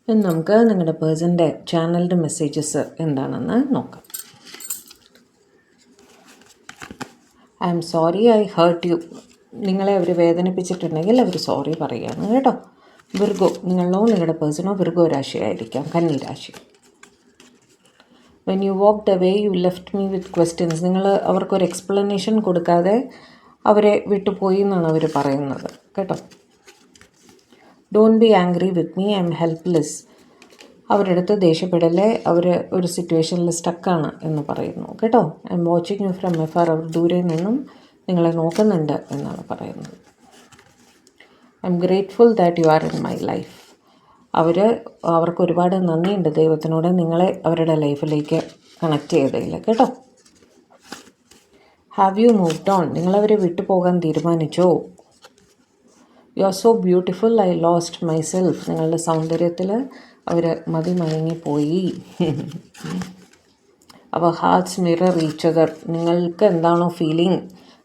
ഇനി നമുക്ക് നിങ്ങളുടെ പേഴ്സൻ്റെ ചാനലിൻ്റെ മെസ്സേജസ് എന്താണെന്ന് നോക്കാം. I am sorry I hurt you. നിങ്ങളെ അവർ വേദനിപ്പിച്ചിട്ടുണ്ടെങ്കിൽ അവർ സോറി പറയുകയാണ് കേട്ടോ. വിർഗോ, നിങ്ങളോ നിങ്ങളുടെ പേഴ്സണോ വിർഗോ രാശിയായിരിക്കാം, കന്നി രാശി. When you walked away U left me with questions. നിങ്ങൾ അവർക്കൊരു എക്സ്പ്ലനേഷൻ കൊടുക്കാതെ അവരെ വിട്ടുപോയി എന്നാണ് അവർ പറയുന്നത് കേട്ടോ. Don't be angry with me, I M helpless. അവരുടെ അടുത്ത് ദേഷ്യപ്പെടലേ, അവർ ഒരു സിറ്റുവേഷനിൽ സ്റ്റക്കാണ് എന്ന് പറയുന്നു കേട്ടോ. I'm watching you from afar. അവർ ദൂരെ നിന്നും നിങ്ങളെ നോക്കുന്നുണ്ട് എന്നാണ് പറയുന്നത്. I'm grateful that you are in my life. അവർക്ക് ഒരുപാട് നന്ദിയുണ്ട് ദൈവത്തിനോട് നിങ്ങളെ അവരുടെ ലൈഫിലേക്ക് കണക്ട് ചെയ്തതിൽ കേട്ടോ. Have you moved on. നിങ്ങളവരെ വിട്ടു പോകാൻ തീരുമാനിച്ചോ? You are so beautiful I lost myself. നിങ്ങളുടെ സൗന്ദര്യത്തിൽ അവർ മതിമയങ്ങിപ്പോയി. അവർ ഹാർട്ട്സ് മിറർ ഈച്ച് അതർ. നിങ്ങൾക്ക് എന്താണോ ഫീലിംഗ്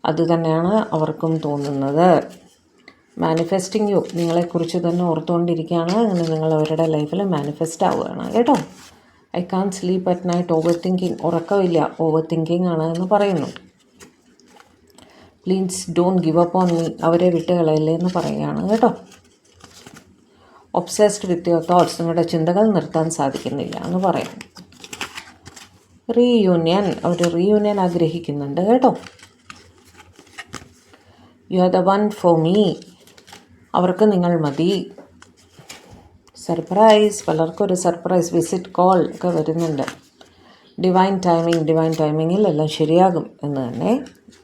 അത് തന്നെയാണ് അവർക്കും തോന്നുന്നത്. Manifesting you. നിങ്ങളെക്കുറിച്ച് തന്നെ ഓർത്തുകൊണ്ടിരിക്കുകയാണ്. അങ്ങനെ നിങ്ങൾ അവരുടെ ലൈഫിൽ മാനിഫെസ്റ്റ് ആവുകയാണ് കേട്ടോ. I can sleep at night overthinking. ഉറക്കമില്ല, ഓവർ തിങ്കിങ് ആണ് എന്ന് പറയുന്നു. Please don't give up on me. അവരെ വിട്ട് കളയല്ലേ എന്ന് പറയുകയാണ് കേട്ടോ. Obsessed with your thoughts. നിങ്ങളുടെ ചിന്തകൾ നിർത്താൻ സാധിക്കുന്നില്ല എന്ന് പറയുന്നു. റീയൂണിയൻ. അവർ റീയൂണിയൻ ആഗ്രഹിക്കുന്നുണ്ട് കേട്ടോ. You are the one for me. അവർക്ക് നിങ്ങൾ മതി. സർപ്രൈസ്. പലർക്കൊരു സർപ്രൈസ് വിസിറ്റ് കോൾ ഒക്കെ വരുന്നുണ്ട്. Divine timing. ഡിവൈൻ ടൈമിങ്ങിൽ എല്ലാം ശരിയാകും എന്ന് തന്നെ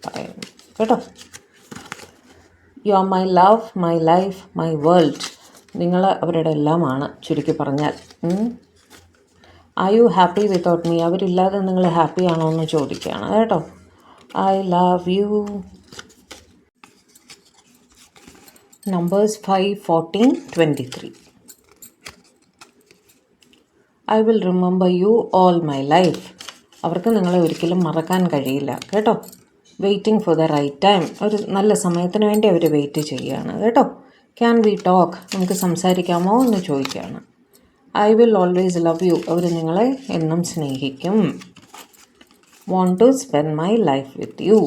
പറയുന്നു കേട്ടോ. You are my love, my life, my world. നിങ്ങൾ അവരുടെ എല്ലാമാണ് ചുരുക്കി പറഞ്ഞാൽ. Are you happy without me. അവരില്ലാതെ നിങ്ങൾ ഹാപ്പി ആണോ എന്ന് ചോദിക്കുകയാണ് കേട്ടോ. I love you. Numbers 5, 14, 23. I will remember you all my life. അവർക്ക് നിങ്ങളെ ഒരിക്കലും മറക്കാൻ കഴിയില്ല കേട്ടോ. Waiting for the right time. ഒരു നല്ല സമയത്തിന് വേണ്ടി അവർ വെയിറ്റ് ചെയ്യുകയാണ് കേട്ടോ. Can we talk. നമുക്ക് സംസാരിക്കാമോ എന്ന് ചോദിക്കുകയാണ്. I will always love you. അവർ നിങ്ങളെ എന്നും സ്നേഹിക്കും. Won't to spend my life with U.